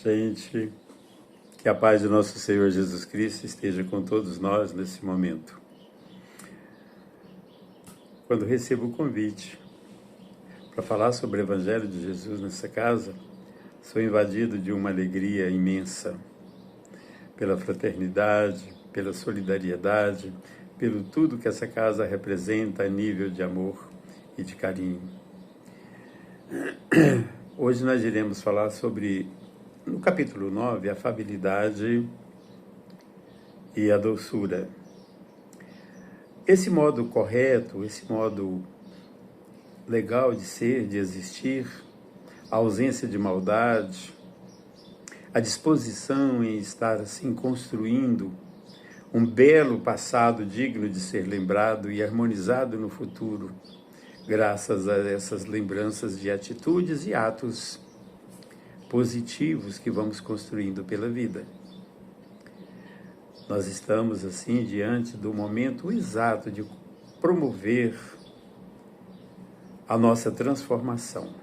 Gente, que a paz de nosso Senhor Jesus Cristo esteja com todos nós nesse momento. Quando recebo o convite para falar sobre o Evangelho de Jesus nessa casa, sou invadido de uma alegria imensa pela fraternidade, pela solidariedade, pelo tudo que essa casa representa a nível de amor e de carinho. Hoje nós iremos falar sobre, no capítulo 9, a afabilidade e a doçura. Esse modo correto, esse modo legal de ser, de existir, a ausência de maldade, a disposição em estar assim construindo um belo passado digno de ser lembrado e harmonizado no futuro, graças a essas lembranças de atitudes e atos positivos que vamos construindo pela vida. Nós estamos assim diante do momento exato de promover a nossa transformação,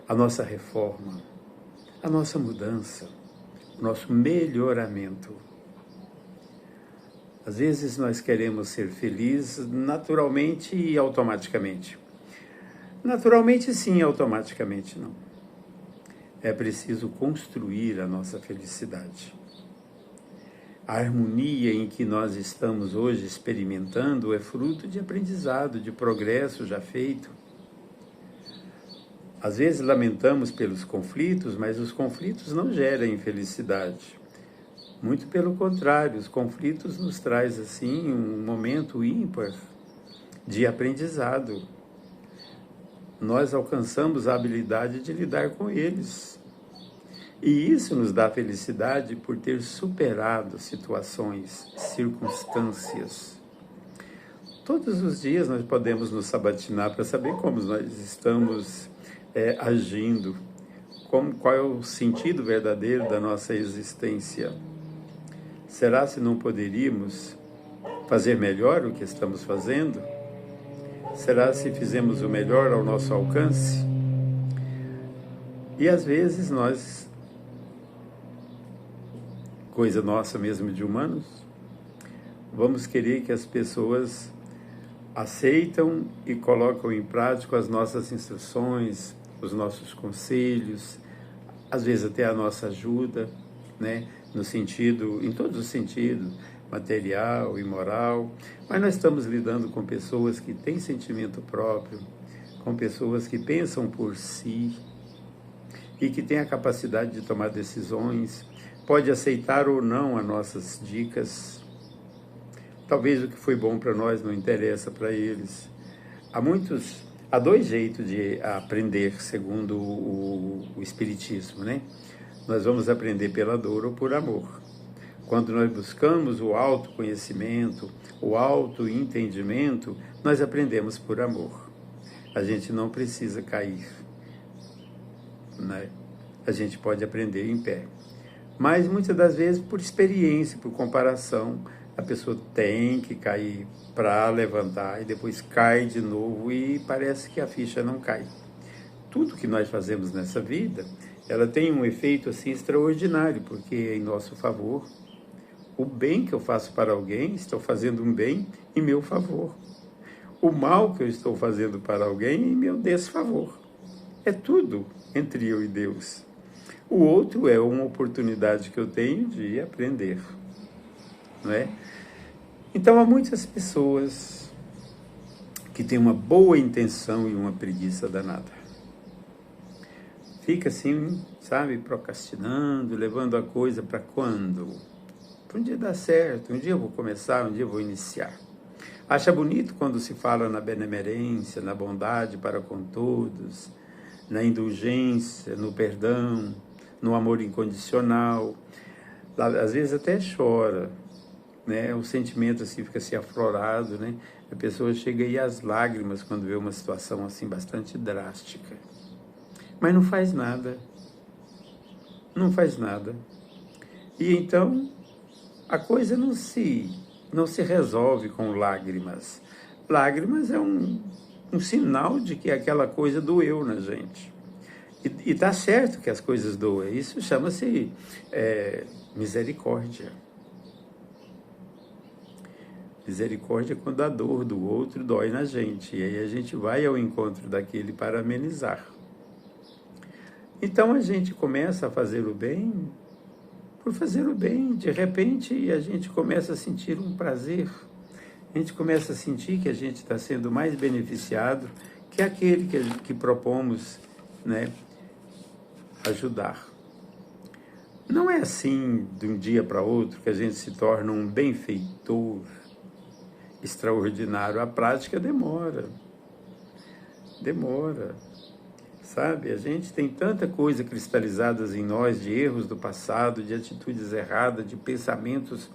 a nossa reforma, a nossa mudança, o nosso melhoramento. Às vezes nós queremos ser felizes naturalmente e automaticamente. Naturalmente sim, automaticamente não. É preciso construir a nossa felicidade. A harmonia em que nós estamos hoje experimentando é fruto de aprendizado, de progresso já feito. Às vezes lamentamos pelos conflitos, mas os conflitos não geram infelicidade. Muito pelo contrário, os conflitos nos traz assim um momento ímpar de aprendizado. Nós alcançamos a habilidade de lidar com eles. E isso nos dá felicidade por ter superado situações, circunstâncias. Todos os dias nós podemos nos sabatinar para saber como nós estamos agindo, qual é o sentido verdadeiro da nossa existência. Será se não poderíamos fazer melhor o que estamos fazendo? Será se fizemos o melhor ao nosso alcance? E às vezes nós, coisa nossa mesmo de humanos, vamos querer que as pessoas aceitam e colocam em prática as nossas instruções, os nossos conselhos, às vezes até a nossa ajuda, né? No sentido, em todos os sentidos, material e moral, mas nós estamos lidando com pessoas que têm sentimento próprio, com pessoas que pensam por si e que têm a capacidade de tomar decisões, pode aceitar ou não as nossas dicas. Talvez o que foi bom para nós não interessa para eles. Há dois jeitos de aprender, segundo o Espiritismo, né? Nós vamos aprender pela dor ou por amor. Quando nós buscamos o autoconhecimento, o autoentendimento, nós aprendemos por amor. A gente não precisa cair, né? A gente pode aprender em pé. Mas muitas das vezes, por experiência, por comparação, a pessoa tem que cair para levantar e depois cai de novo e parece que a ficha não cai. Tudo que nós fazemos nessa vida, ela tem um efeito assim extraordinário, porque é em nosso favor. O bem que eu faço para alguém, estou fazendo um bem em meu favor. O mal que eu estou fazendo para alguém, em meu desfavor. É tudo entre eu e Deus. O outro é uma oportunidade que eu tenho de aprender, não é? Então, há muitas pessoas que têm uma boa intenção e uma preguiça danada. Fica assim, sabe, procrastinando, levando a coisa para quando? Para um dia dar certo, um dia eu vou começar, um dia eu vou iniciar. Acha bonito quando se fala na benemerência, na bondade para com todos, na indulgência, no perdão, no amor incondicional. Às vezes até chora, né? O sentimento assim fica assim aflorado, né? A pessoa chega aí às lágrimas quando vê uma situação assim bastante drástica. Mas não faz nada. Não faz nada. E então a coisa não se resolve com lágrimas. Lágrimas é um sinal de que aquela coisa doeu na gente. E tá certo que as coisas doem. Isso chama-se misericórdia. Misericórdia é quando a dor do outro dói na gente. E aí a gente vai ao encontro daquele para amenizar. Então a gente começa a fazer o bem por fazer o bem. De repente a gente começa a sentir um prazer. A gente começa a sentir que a gente está sendo mais beneficiado que aquele que propomos, né, ajudar. Não é assim de um dia para outro que a gente se torna um benfeitor extraordinário. A prática demora. Demora. Sabe? A gente tem tanta coisa cristalizadas em nós, de erros do passado, de atitudes erradas, de pensamentos,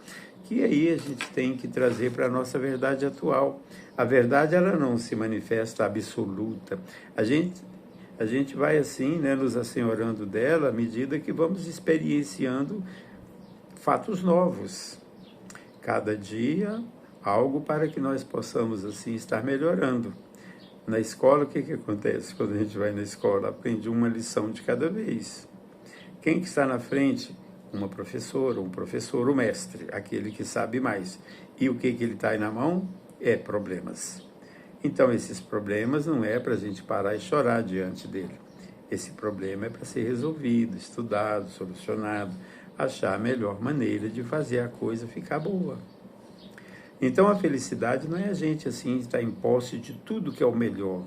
que aí a gente tem que trazer para a nossa verdade atual. A verdade, ela não se manifesta absoluta. A gente vai assim, né, nos assenhorando dela à medida que vamos experienciando fatos novos. Cada dia, algo para que nós possamos assim estar melhorando. Na escola, o que acontece quando a gente vai na escola? Aprende uma lição de cada vez. Quem que está na frente? Uma professora, um professor, o mestre, aquele que sabe mais. E o que ele está aí na mão? Problemas. Então, esses problemas não é para a gente parar e chorar diante dele. Esse problema é para ser resolvido, estudado, solucionado, achar a melhor maneira de fazer a coisa ficar boa. Então, a felicidade não é a gente assim estar em posse de tudo que é o melhor.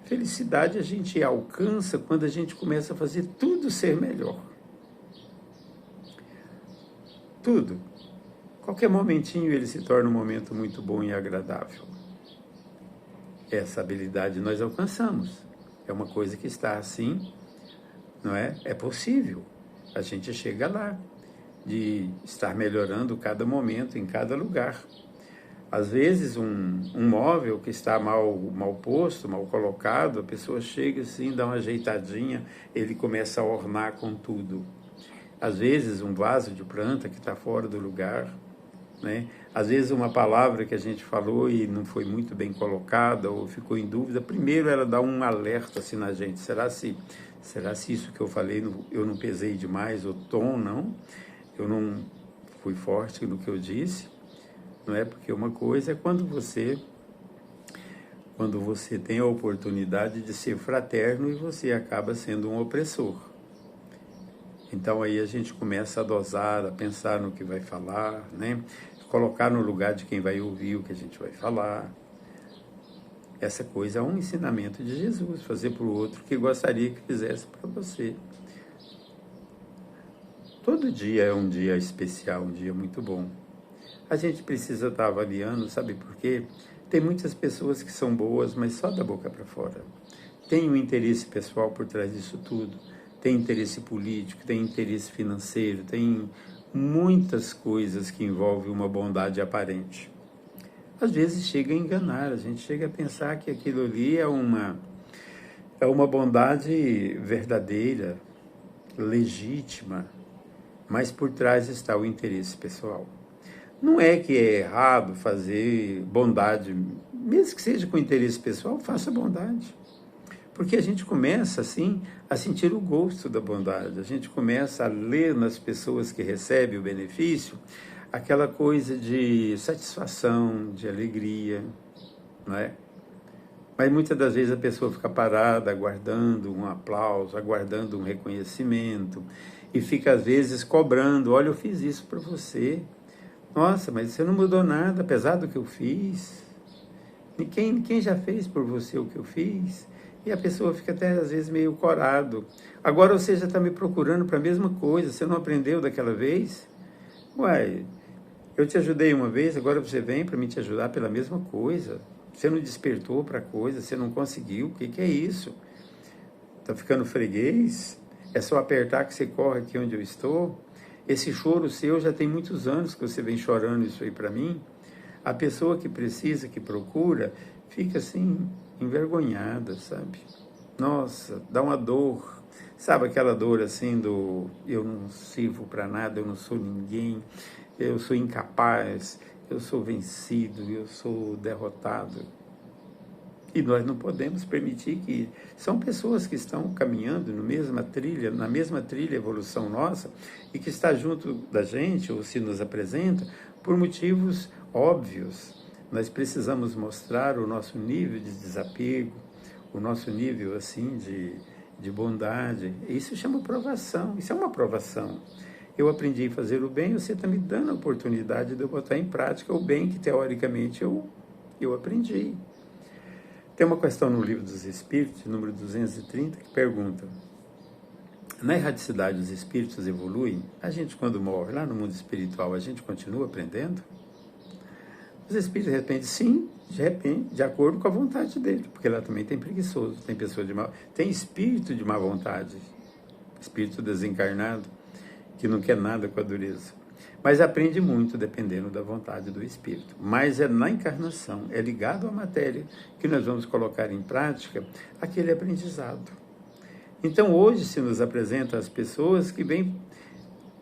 Felicidade a gente alcança quando a gente começa a fazer tudo ser melhor. Tudo. Qualquer momentinho ele se torna um momento muito bom e agradável. Essa habilidade nós alcançamos. É uma coisa que está assim, não é? É possível. A gente chega lá, de estar melhorando cada momento, em cada lugar. Às vezes, um móvel que está mal posto, mal colocado, a pessoa chega assim, dá uma ajeitadinha, ele começa a ornar com tudo. Às vezes, um vaso de planta que está fora do lugar, né? Às vezes, uma palavra que a gente falou e não foi muito bem colocada ou ficou em dúvida, primeiro ela dá um alerta assim na gente. Será se isso que eu falei, eu não pesei demais, o tom, não? Eu não fui forte no que eu disse? Não é? Porque uma coisa é quando você tem a oportunidade de ser fraterno e você acaba sendo um opressor. Então aí a gente começa a dosar, a pensar no que vai falar, né? Colocar no lugar de quem vai ouvir o que a gente vai falar. Essa coisa é um ensinamento de Jesus, fazer para o outro o que gostaria que fizesse para você. Todo dia é um dia especial, um dia muito bom. A gente precisa estar avaliando, sabe por quê? Tem muitas pessoas que são boas, mas só da boca para fora. Tem um interesse pessoal por trás disso tudo. Tem interesse político, tem interesse financeiro, tem muitas coisas que envolvem uma bondade aparente. Às vezes chega a enganar, a gente chega a pensar que aquilo ali é uma bondade verdadeira, legítima, mas por trás está o interesse pessoal. Não é que é errado fazer bondade, mesmo que seja com interesse pessoal, faça bondade. Porque a gente começa, assim, a sentir o gosto da bondade. A gente começa a ler nas pessoas que recebem o benefício aquela coisa de satisfação, de alegria, não é? Mas muitas das vezes a pessoa fica parada, aguardando um aplauso, aguardando um reconhecimento, e fica às vezes cobrando, olha, eu fiz isso para você. Nossa, mas você não mudou nada, apesar do que eu fiz. Quem já fez por você o que eu fiz? E a pessoa fica até às vezes meio corado. Agora você já está me procurando para a mesma coisa, você não aprendeu daquela vez? Uai, eu te ajudei uma vez, agora você vem para me te ajudar pela mesma coisa. Você não despertou para a coisa, você não conseguiu, o que é isso? Está ficando freguês? É só apertar que você corre aqui onde eu estou? Esse choro seu já tem muitos anos que você vem chorando isso aí para mim. A pessoa que precisa, que procura, fica assim, envergonhada, sabe? Nossa, dá uma dor. Sabe aquela dor assim do eu não sirvo para nada, eu não sou ninguém, eu sou incapaz, eu sou vencido, eu sou derrotado. E nós não podemos permitir que... São pessoas que estão caminhando na mesma trilha evolução nossa, e que está junto da gente, ou se nos apresenta, por motivos óbvios. Nós precisamos mostrar o nosso nível de desapego, o nosso nível, assim, de bondade. Isso chama provação, isso é uma provação. Eu aprendi a fazer o bem, você está me dando a oportunidade de eu botar em prática o bem que, teoricamente, eu aprendi. Tem uma questão no Livro dos Espíritos, número 230, que pergunta: na erradicidade os espíritos evoluem? A gente, quando morre lá no mundo espiritual, a gente continua aprendendo? Os espíritos, de repente, sim, de acordo com a vontade dele, porque lá também tem preguiçoso, tem pessoa de mal, tem espírito de má vontade, espírito desencarnado, que não quer nada com a dureza. Mas aprende muito dependendo da vontade do espírito. Mas é na encarnação, é ligado à matéria, que nós vamos colocar em prática aquele aprendizado. Então hoje se nos apresenta as pessoas que vêm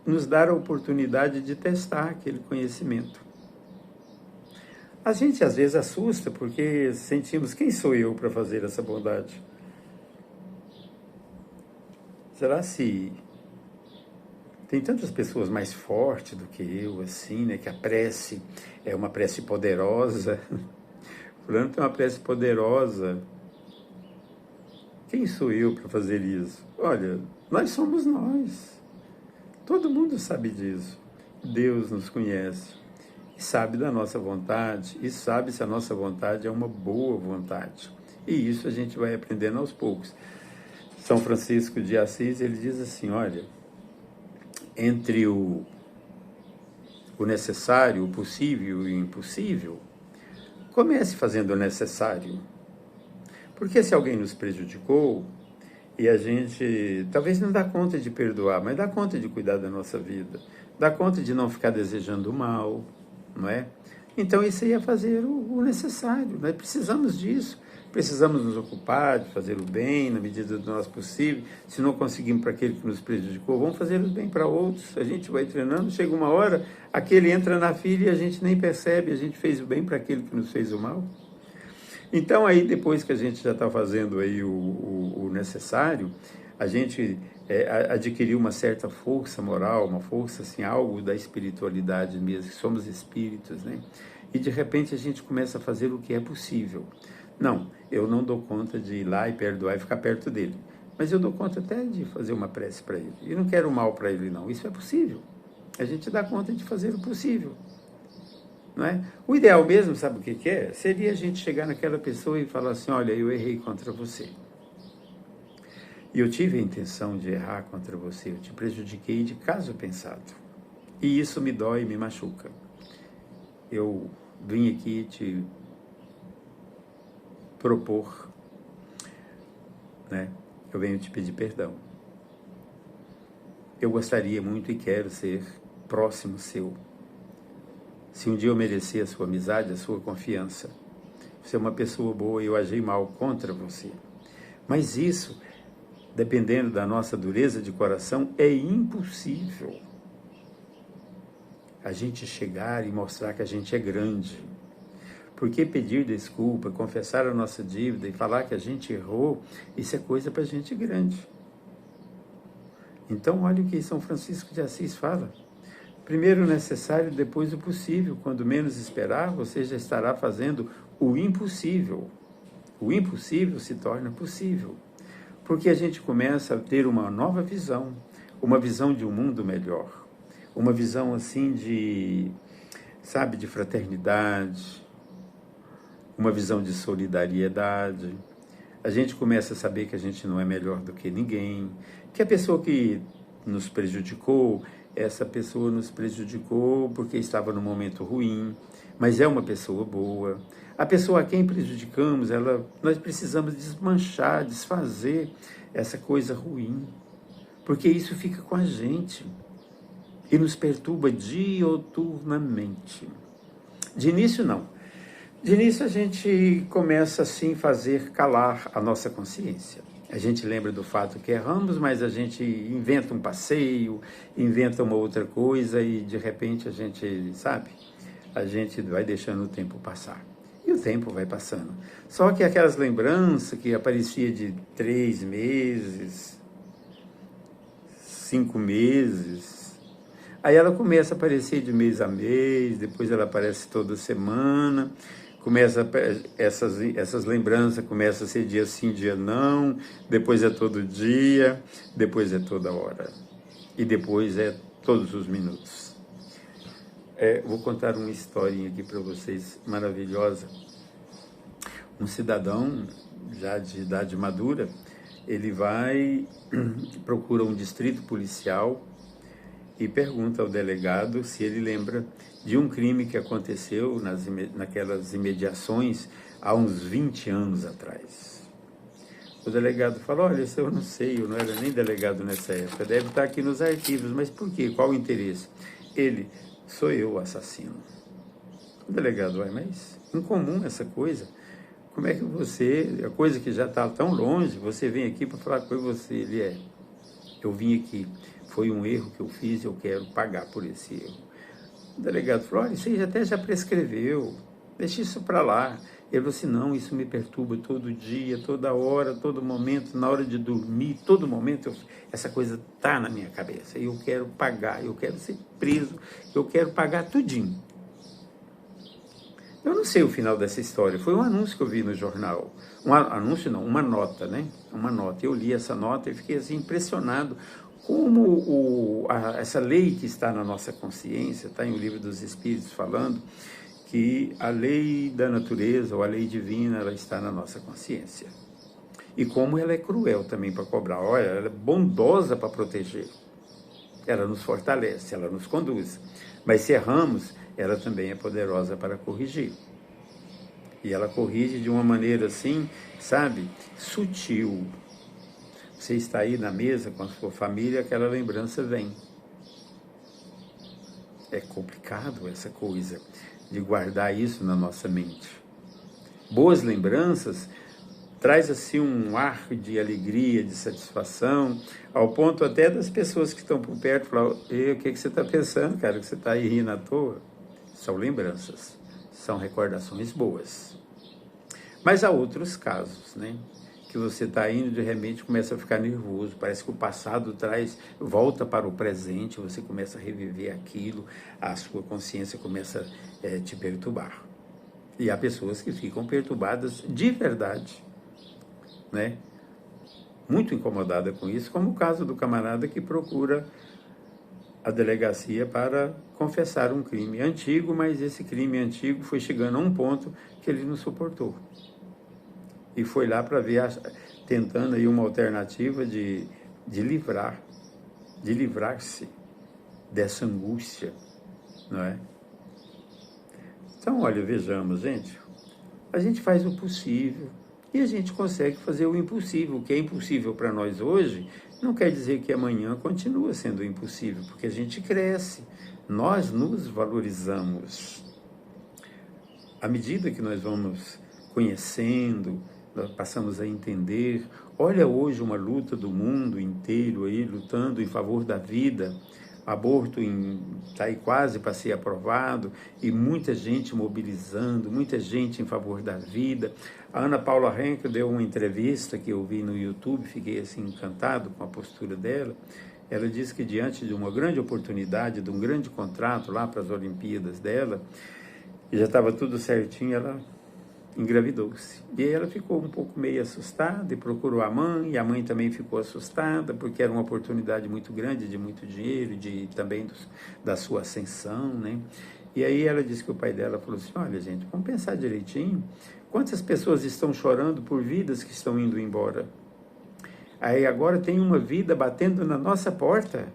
nos dar a oportunidade de testar aquele conhecimento. A gente às vezes assusta porque sentimos: quem sou eu para fazer essa bondade? Será se... Tem tantas pessoas mais fortes do que eu, assim, né? Que a prece é uma prece poderosa. Fulano tem uma prece poderosa. Quem sou eu para fazer isso? Olha, nós somos nós. Todo mundo sabe disso. Deus nos conhece. E sabe da nossa vontade. E sabe se a nossa vontade é uma boa vontade. E isso a gente vai aprendendo aos poucos. São Francisco de Assis, ele diz assim: olha, entre o necessário, o possível e o impossível, comece fazendo o necessário. Porque se alguém nos prejudicou, e a gente talvez não dá conta de perdoar, mas dá conta de cuidar da nossa vida, dá conta de não ficar desejando o mal, não é? Então isso aí é fazer o necessário. Nós precisamos disso. Precisamos nos ocupar de fazer o bem na medida do nosso possível. Se não conseguimos para aquele que nos prejudicou, vamos fazer o bem para outros. A gente vai treinando, chega uma hora, aquele entra na fila e a gente nem percebe, a gente fez o bem para aquele que nos fez o mal. Então aí, depois que a gente já está fazendo aí o necessário, a gente adquiriu uma certa força moral, uma força, assim, algo da espiritualidade mesmo, que somos espíritos, né? E de repente a gente começa a fazer o que é possível. Não, eu não dou conta de ir lá e perdoar e ficar perto dele. Mas eu dou conta até de fazer uma prece para ele. E não quero mal para ele, não. Isso é possível. A gente dá conta de fazer o possível. Não é? O ideal mesmo, sabe o que é? Seria a gente chegar naquela pessoa e falar assim: olha, eu errei contra você. E eu tive a intenção de errar contra você. Eu te prejudiquei de caso pensado. E isso me dói e me machuca. Eu vim aqui te propor, né? Eu venho te pedir perdão. Eu gostaria muito e quero ser próximo seu. Se um dia eu merecer a sua amizade, a sua confiança, você é uma pessoa boa e eu agi mal contra você. Mas isso, dependendo da nossa dureza de coração, é impossível. A gente chegar e mostrar que a gente é grande. Porque pedir desculpa, confessar a nossa dívida e falar que a gente errou, isso é coisa para gente grande. Então, olha o que São Francisco de Assis fala. Primeiro o necessário, depois o possível. Quando menos esperar, você já estará fazendo o impossível. O impossível se torna possível. Porque a gente começa a ter uma nova visão, uma visão de um mundo melhor. Uma visão assim de fraternidade, uma visão de solidariedade. A gente começa a saber que a gente não é melhor do que ninguém, que a pessoa que nos prejudicou, essa pessoa nos prejudicou porque estava num momento ruim, mas é uma pessoa boa. A pessoa a quem prejudicamos, nós precisamos desmanchar, desfazer essa coisa ruim, porque isso fica com a gente e nos perturba dioturnamente. De início, não. De início, a gente começa, assim, a fazer calar a nossa consciência. A gente lembra do fato que erramos, mas a gente inventa um passeio, inventa uma outra coisa e, de repente, a gente vai deixando o tempo passar. E o tempo vai passando. Só que aquelas lembranças que aparecia de 3 meses, 5 meses, aí ela começa a aparecer de mês a mês, depois ela aparece toda semana, essas lembranças começam a ser dia sim, dia não, depois é todo dia, depois é toda hora, e depois é todos os minutos. Vou contar uma historinha aqui para vocês, maravilhosa. Um cidadão, já de idade madura, ele vai, procura um distrito policial e pergunta ao delegado se ele lembra de um crime que aconteceu naquelas imediações há uns 20 anos atrás. O delegado fala, olha, isso eu não sei, eu não era nem delegado nessa época, deve estar aqui nos arquivos, mas por quê? Qual o interesse? Ele, sou eu o assassino. O delegado, mas incomum essa coisa. Como é que você, a coisa que já está tão longe, você vem aqui para falar com você? Ele eu vim aqui, foi um erro que eu fiz, eu quero pagar por esse erro. O delegado falou, olha, isso aí até já prescreveu, deixa isso para lá. Ele falou assim, não, isso me perturba todo dia, toda hora, todo momento, na hora de dormir, todo momento, essa coisa está na minha cabeça. Eu quero pagar, eu quero ser preso, eu quero pagar tudinho. Eu não sei o final dessa história, foi um anúncio que eu vi no jornal. Um anúncio não, uma nota, né? Uma nota. Eu li essa nota e fiquei assim impressionado como essa lei que está na nossa consciência, está em O Livro dos Espíritos falando, que a lei da natureza ou a lei divina, ela está na nossa consciência. E como ela é cruel também para cobrar. Olha, ela é bondosa para proteger. Ela nos fortalece, ela nos conduz. Mas se erramos, ela também é poderosa para corrigir. E ela corrige de uma maneira assim, sabe, sutil. Você está aí na mesa com a sua família, aquela lembrança vem. É complicado essa coisa de guardar isso na nossa mente. Boas lembranças traz assim um ar de alegria, de satisfação, ao ponto até das pessoas que estão por perto falar, o que você está pensando, cara, que você está aí rindo à toa? São lembranças, são recordações boas. Mas há outros casos, né? Que você está indo de repente começa a ficar nervoso, parece que o passado volta para o presente, você começa a reviver aquilo, a sua consciência começa a te perturbar. E há pessoas que ficam perturbadas de verdade, né? Muito incomodada com isso, como o caso do camarada que procura a delegacia para confessar um crime antigo, mas esse crime antigo foi chegando a um ponto que ele não suportou. E foi lá para ver, tentando aí uma alternativa de livrar-se dessa angústia, não é? Então, olha, vejamos, gente, a gente faz o possível e a gente consegue fazer o impossível. O que é impossível para nós hoje não quer dizer que amanhã continua sendo impossível, porque a gente cresce, nós nos valorizamos. À medida que nós vamos conhecendo, nós passamos a entender. Olha hoje uma luta do mundo inteiro aí, lutando em favor da vida. Aborto está aí quase para ser aprovado e muita gente mobilizando, muita gente em favor da vida. A Ana Paula Henkel deu uma entrevista que eu vi no YouTube, fiquei assim encantado com a postura dela. Ela disse que diante de uma grande oportunidade, de um grande contrato lá para as Olimpíadas dela, e já estava tudo certinho, ela engravidou-se. E aí ela ficou um pouco meio assustada e procurou a mãe também ficou assustada, porque era uma oportunidade muito grande, de muito dinheiro, também da sua ascensão, né? E aí ela disse que o pai dela falou assim, olha gente, vamos pensar direitinho, quantas pessoas estão chorando por vidas que estão indo embora? Aí agora tem uma vida batendo na nossa porta.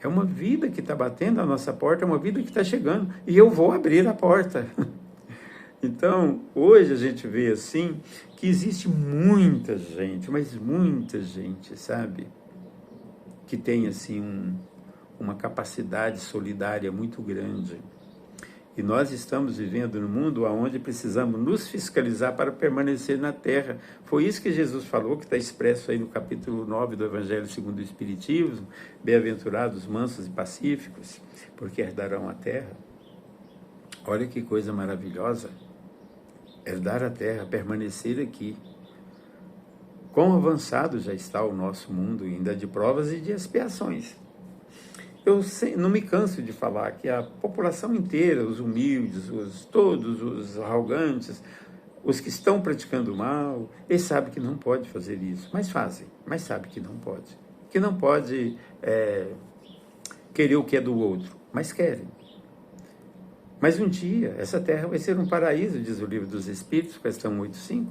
É uma vida que está batendo na nossa porta, é uma vida que está chegando, e eu vou abrir a porta. Então, hoje a gente vê assim, que existe muita gente, mas muita gente, sabe? Que tem assim uma capacidade solidária muito grande. E nós estamos vivendo num mundo onde precisamos nos fiscalizar para permanecer na terra. Foi isso que Jesus falou, que está expresso aí no capítulo 9 do Evangelho segundo o Espiritismo, bem-aventurados, mansos e pacíficos, porque herdarão a terra. Olha que coisa maravilhosa. herdar a terra, permanecer aqui. Quão avançado já está o nosso mundo, ainda de provas e de expiações. Eu não me canso de falar que a população inteira, os humildes, todos os arrogantes, os que estão praticando mal, eles sabem que não pode fazer isso, mas fazem, mas sabem que não pode. Que não pode querer o que é do outro, mas querem. Mas um dia, essa terra vai ser um paraíso, diz o Livro dos Espíritos, questão 8.5.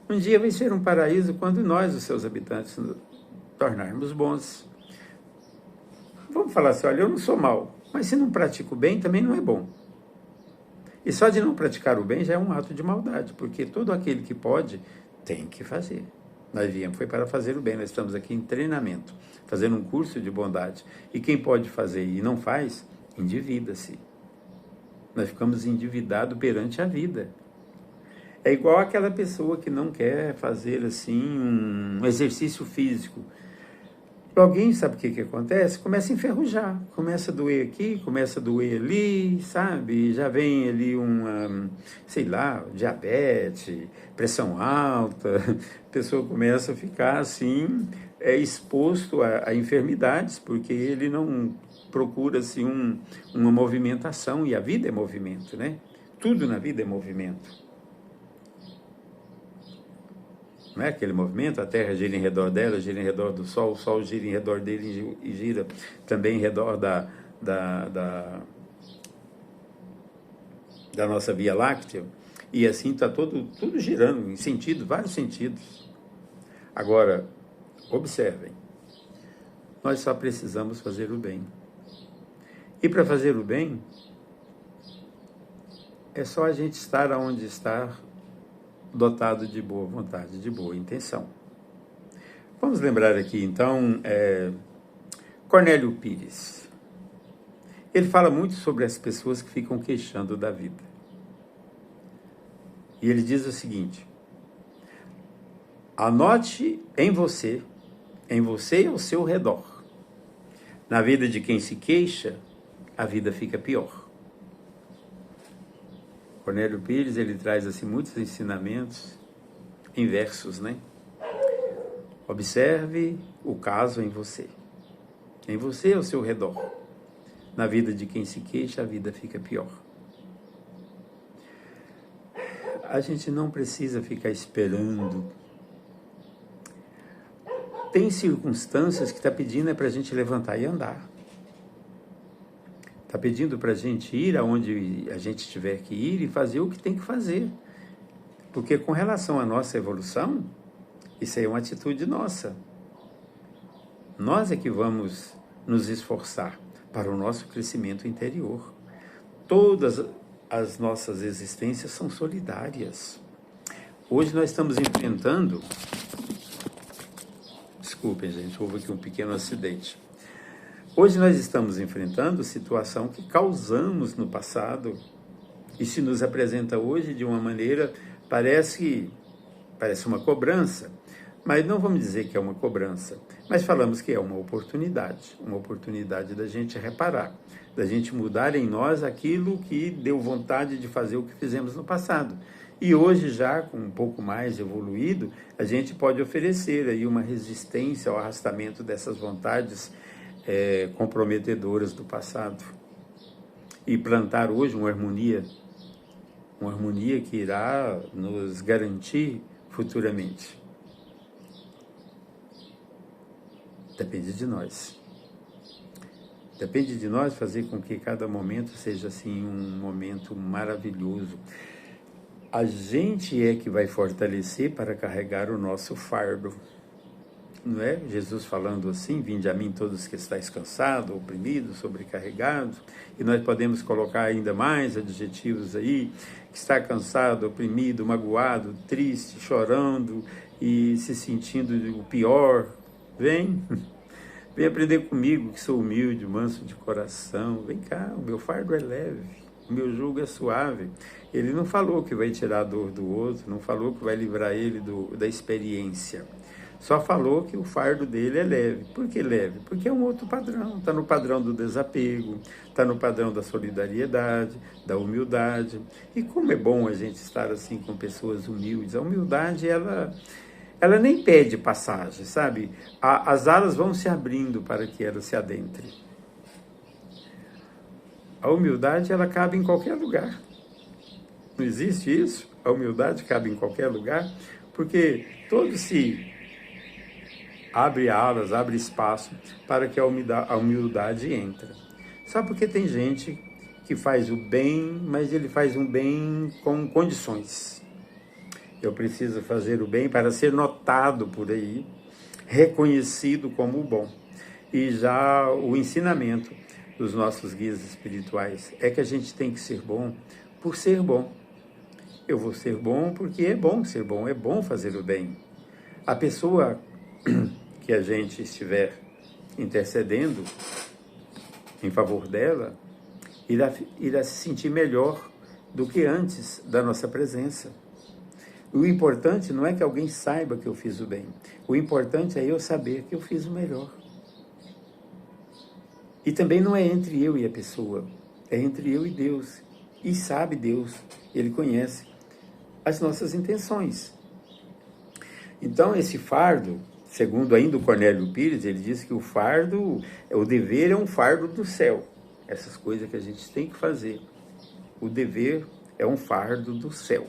Um dia vai ser um paraíso quando nós, os seus habitantes, nos tornarmos bons. Vamos falar assim, olha, eu não sou mal, mas se não pratico o bem, também não é bom. E só de não praticar o bem já é um ato de maldade, porque todo aquele que pode, tem que fazer. Nós viemos, foi para fazer o bem, nós estamos aqui em treinamento, fazendo um curso de bondade. E quem pode fazer e não faz, endivida-se. Nós ficamos endividados perante a vida. É igual aquela pessoa que não quer fazer assim um exercício físico. Alguém, sabe o que acontece? Começa a enferrujar, começa a doer aqui, começa a doer ali, sabe? Já vem ali sei lá, diabetes, pressão alta, a pessoa começa a ficar assim, exposto a enfermidades, porque ele não procura assim uma movimentação, e a vida é movimento, né? Tudo na vida é movimento. Não é aquele movimento, a Terra gira em redor dela, gira em redor do Sol, o Sol gira em redor dele e gira também em redor da nossa Via Láctea, e assim está tudo girando em sentido, vários sentidos. Agora, observem, nós só precisamos fazer o bem. E para fazer o bem, é só a gente estar onde está, dotado de boa vontade, de boa intenção. Vamos lembrar aqui, então, Cornélio Pires. Ele fala muito sobre as pessoas que ficam queixando da vida. E ele diz o seguinte: anote em você e ao seu redor. Na vida de quem se queixa, a vida fica pior. Cornélio Pires, ele traz assim muitos ensinamentos em versos, né? Observe o caso em você e ao seu redor. Na vida de quem se queixa, a vida fica pior. A gente não precisa ficar esperando. Tem circunstâncias que está pedindo para a gente levantar e andar. Está pedindo para a gente ir aonde a gente tiver que ir e fazer o que tem que fazer. Porque com relação à nossa evolução, isso aí é uma atitude nossa. Nós é que vamos nos esforçar para o nosso crescimento interior. Todas as nossas existências são solidárias. Hoje nós estamos enfrentando... Desculpem, gente, houve aqui um pequeno acidente. Hoje nós estamos enfrentando situação que causamos no passado e se nos apresenta hoje de uma maneira, parece uma cobrança, mas não vamos dizer que é uma cobrança, mas falamos que é uma oportunidade da gente reparar, da gente mudar em nós aquilo que deu vontade de fazer o que fizemos no passado. E hoje, já com um pouco mais evoluído, a gente pode oferecer aí uma resistência ao arrastamento dessas vontades comprometedoras do passado e plantar hoje uma harmonia que irá nos garantir futuramente. Depende de nós. Depende de nós fazer com que cada momento seja assim um momento maravilhoso. A gente é que vai fortalecer para carregar o nosso fardo. Não é? Jesus falando assim: vinde a mim todos que estáis cansados, oprimidos, sobrecarregados, e nós podemos colocar ainda mais adjetivos aí, que está cansado, oprimido, magoado, triste, chorando e se sentindo o pior. Vem aprender comigo, que sou humilde, manso de coração. Vem cá, o meu fardo é leve, o meu jugo é suave. Ele não falou que vai tirar a dor do outro, não falou que vai livrar ele da experiência. Só falou que o fardo dele é leve. Por que leve? Porque é um outro padrão. Está no padrão do desapego, está no padrão da solidariedade, da humildade. E como é bom a gente estar assim com pessoas humildes. A humildade, ela nem pede passagem, sabe? As alas vão se abrindo para que ela se adentre. A humildade, ela cabe em qualquer lugar. Não existe isso? A humildade cabe em qualquer lugar, porque todo se abre alas, abre espaço para que a humildade entre. Só porque tem gente que faz o bem, mas ele faz um bem com condições. Eu preciso fazer o bem para ser notado por aí, reconhecido como o bom. E já o ensinamento dos nossos guias espirituais é que a gente tem que ser bom por ser bom. Eu vou ser bom porque é bom ser bom, é bom fazer o bem. A pessoa que a gente estiver intercedendo em favor dela irá se sentir melhor do que antes da nossa presença. O importante não é que alguém saiba que eu fiz o bem. O importante é eu saber que eu fiz o melhor. E também não é entre eu e a pessoa, é entre eu e Deus. E sabe Deus, Ele conhece as nossas intenções. Então, esse fardo, segundo ainda o Cornélio Pires, ele diz que o fardo, o dever é um fardo do céu. Essas coisas que a gente tem que fazer. O dever é um fardo do céu.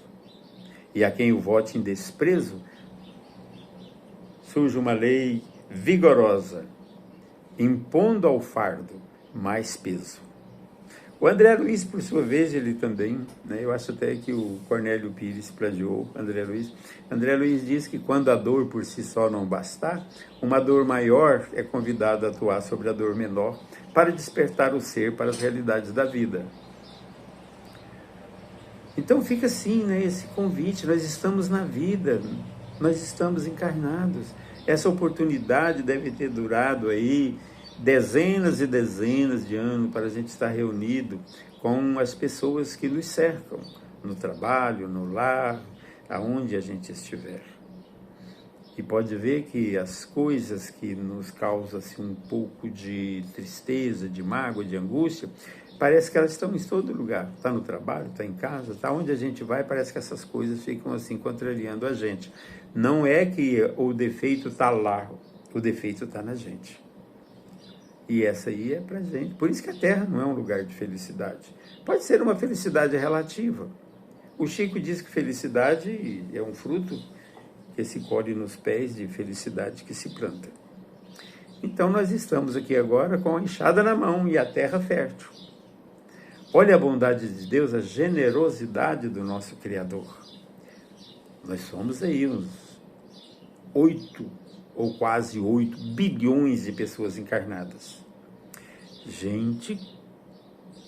E a quem o vote em desprezo, surge uma lei vigorosa, impondo ao fardo mais peso. O André Luiz, por sua vez, ele também, eu acho até que o Cornélio Pires plagiou André Luiz. André Luiz diz que quando a dor por si só não bastar, uma dor maior é convidada a atuar sobre a dor menor para despertar o ser para as realidades da vida. Então fica assim, esse convite, nós estamos na vida, nós estamos encarnados. Essa oportunidade deve ter durado aí dezenas e dezenas de anos para a gente estar reunido com as pessoas que nos cercam, no trabalho, no lar, aonde a gente estiver. E pode ver que as coisas que nos causam assim, um pouco de tristeza, de mágoa, de angústia, parece que elas estão em todo lugar. Está no trabalho, está em casa, está onde a gente vai, parece que essas coisas ficam assim contrariando a gente. Não é que o defeito está lá, o defeito está na gente. E essa aí é pra gente. Por isso que a Terra não é um lugar de felicidade. Pode ser uma felicidade relativa. O Chico diz que felicidade é um fruto que se colhe nos pés de felicidade que se planta. Então nós estamos aqui agora com a enxada na mão e a terra fértil. Olha a bondade de Deus, a generosidade do nosso Criador. Nós somos aí uns 8 ou quase 8 bilhões de pessoas encarnadas. Gente,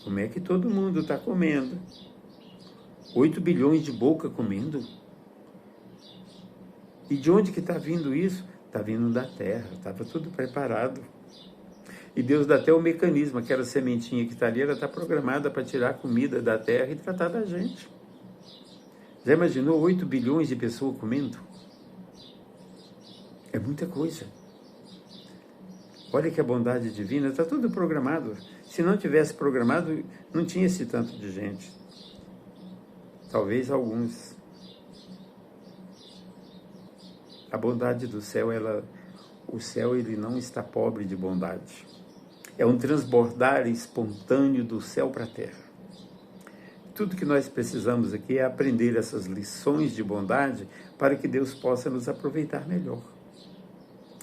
como é que todo mundo está comendo? 8 bilhões de boca comendo? E de onde que está vindo isso? Está vindo da terra, estava tudo preparado. E Deus dá até o mecanismo, aquela sementinha que está ali, ela está programada para tirar a comida da terra e tratar da gente. Já imaginou 8 bilhões de pessoas comendo? É muita coisa. Olha que a bondade divina, está tudo programado. Se não tivesse programado, não tinha esse tanto de gente. Talvez alguns. A bondade do céu, o céu ele não está pobre de bondade. É um transbordar espontâneo do céu para a terra. Tudo que nós precisamos aqui é aprender essas lições de bondade para que Deus possa nos aproveitar melhor.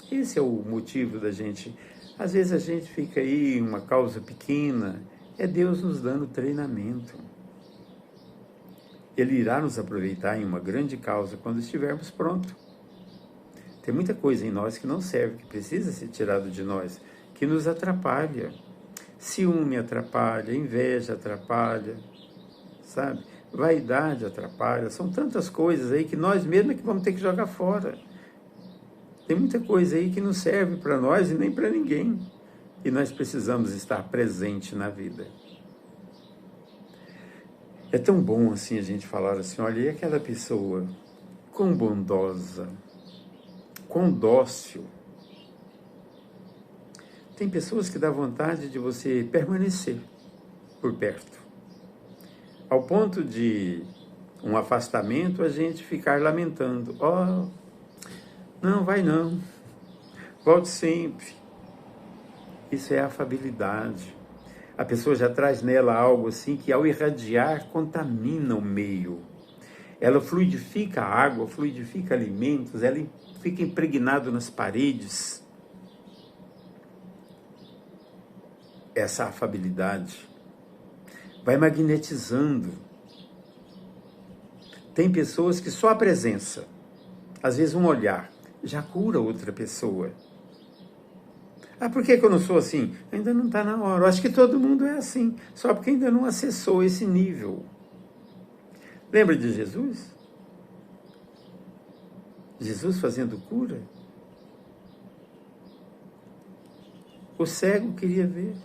Esse é o motivo da gente. Às vezes a gente fica aí em uma causa pequena, é Deus nos dando treinamento. Ele irá nos aproveitar em uma grande causa quando estivermos prontos. Tem muita coisa em nós que não serve, que precisa ser tirado de nós, que nos atrapalha. Ciúme atrapalha, inveja atrapalha, sabe? Vaidade atrapalha. São tantas coisas aí que nós mesmos é que vamos ter que jogar fora. Tem muita coisa aí que não serve para nós e nem para ninguém. E nós precisamos estar presente na vida. É tão bom assim a gente falar assim, olha, e aquela pessoa quão bondosa, quão dócil. Tem pessoas que dá vontade de você permanecer por perto, ao ponto de um afastamento a gente ficar lamentando. Oh, não, vai não, volte sempre. Isso é afabilidade. A pessoa já traz nela algo assim que ao irradiar contamina o meio. Ela fluidifica a água, fluidifica alimentos, ela fica impregnado nas paredes. Essa afabilidade vai magnetizando. Tem pessoas que só a presença, às vezes um olhar, já cura outra pessoa. Ah, por que eu não sou assim? Ainda não está na hora. Eu acho que todo mundo é assim, só porque ainda não acessou esse nível. Lembra de Jesus? Jesus fazendo cura? O cego queria ver.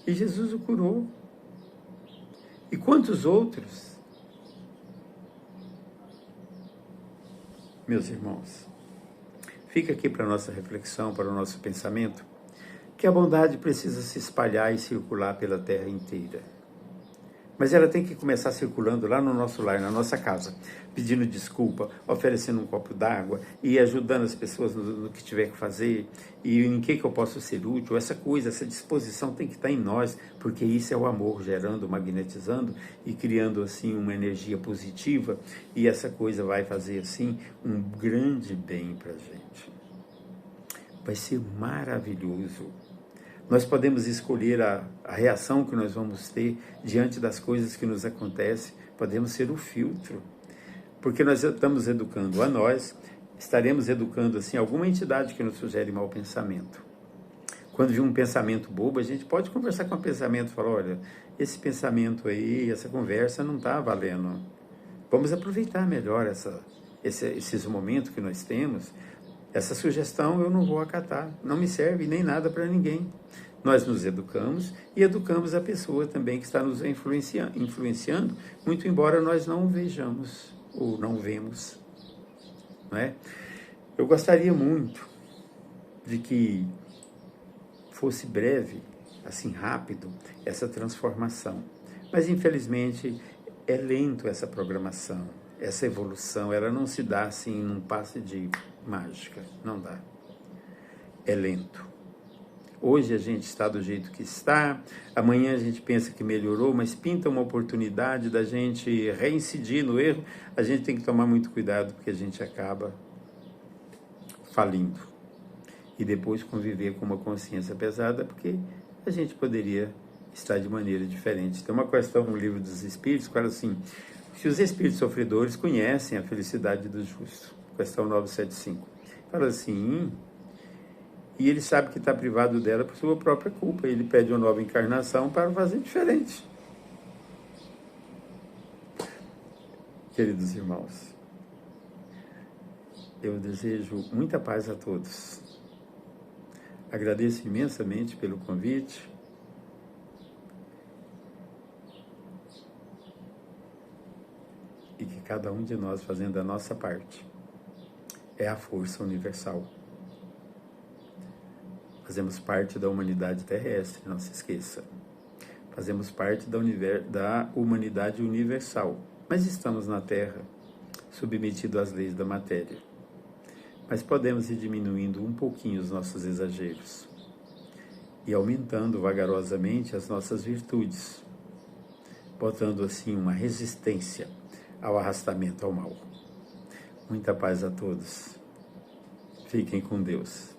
E Jesus o curou. E quantos outros? Meus irmãos, fica aqui para a nossa reflexão, para o nosso pensamento, que a bondade precisa se espalhar e circular pela terra inteira. Mas ela tem que começar circulando lá no nosso lar, na nossa casa, pedindo desculpa, oferecendo um copo d'água e ajudando as pessoas no que tiver que fazer e em que eu posso ser útil. Essa coisa, essa disposição tem que estar em nós, porque isso é o amor gerando, magnetizando e criando assim uma energia positiva, e essa coisa vai fazer assim um grande bem para a gente. Vai ser maravilhoso. Nós podemos escolher a reação que nós vamos ter diante das coisas que nos acontecem. Podemos ser o filtro, porque nós estamos educando a nós, estaremos educando assim alguma entidade que nos sugere mau pensamento. Quando vir um pensamento bobo, a gente pode conversar com o pensamento e falar, olha, esse pensamento aí, essa conversa não está valendo. Vamos aproveitar melhor esses momentos que nós temos. Essa sugestão eu não vou acatar, não me serve nem nada para ninguém. Nós nos educamos e educamos a pessoa também que está nos influenciando, muito embora nós não vejamos ou não vemos. Não é? Eu gostaria muito de que fosse breve, assim rápido, essa transformação. Mas infelizmente é lento essa programação, essa evolução, ela não se dá assim num passe de mágica, não dá. É lento. Hoje a gente está do jeito que está, amanhã a gente pensa que melhorou, mas pinta uma oportunidade da gente reincidir no erro, a gente tem que tomar muito cuidado, porque a gente acaba falindo. E depois conviver com uma consciência pesada, porque a gente poderia estar de maneira diferente. Tem uma questão no Livro dos Espíritos, que fala assim, se os espíritos sofredores conhecem a felicidade do justo, questão 975, fala assim, e ele sabe que está privado dela por sua própria culpa, ele pede uma nova encarnação para fazer diferente. Queridos irmãos, eu desejo muita paz a todos. Agradeço imensamente pelo convite. E que cada um de nós fazendo a nossa parte é a força universal. Fazemos parte da humanidade terrestre, não se esqueça. Fazemos parte da humanidade universal, mas estamos na Terra, submetidos às leis da matéria. Mas podemos ir diminuindo um pouquinho os nossos exageros e aumentando vagarosamente as nossas virtudes, botando assim uma resistência ao arrastamento ao mal. Muita paz a todos. Fiquem com Deus.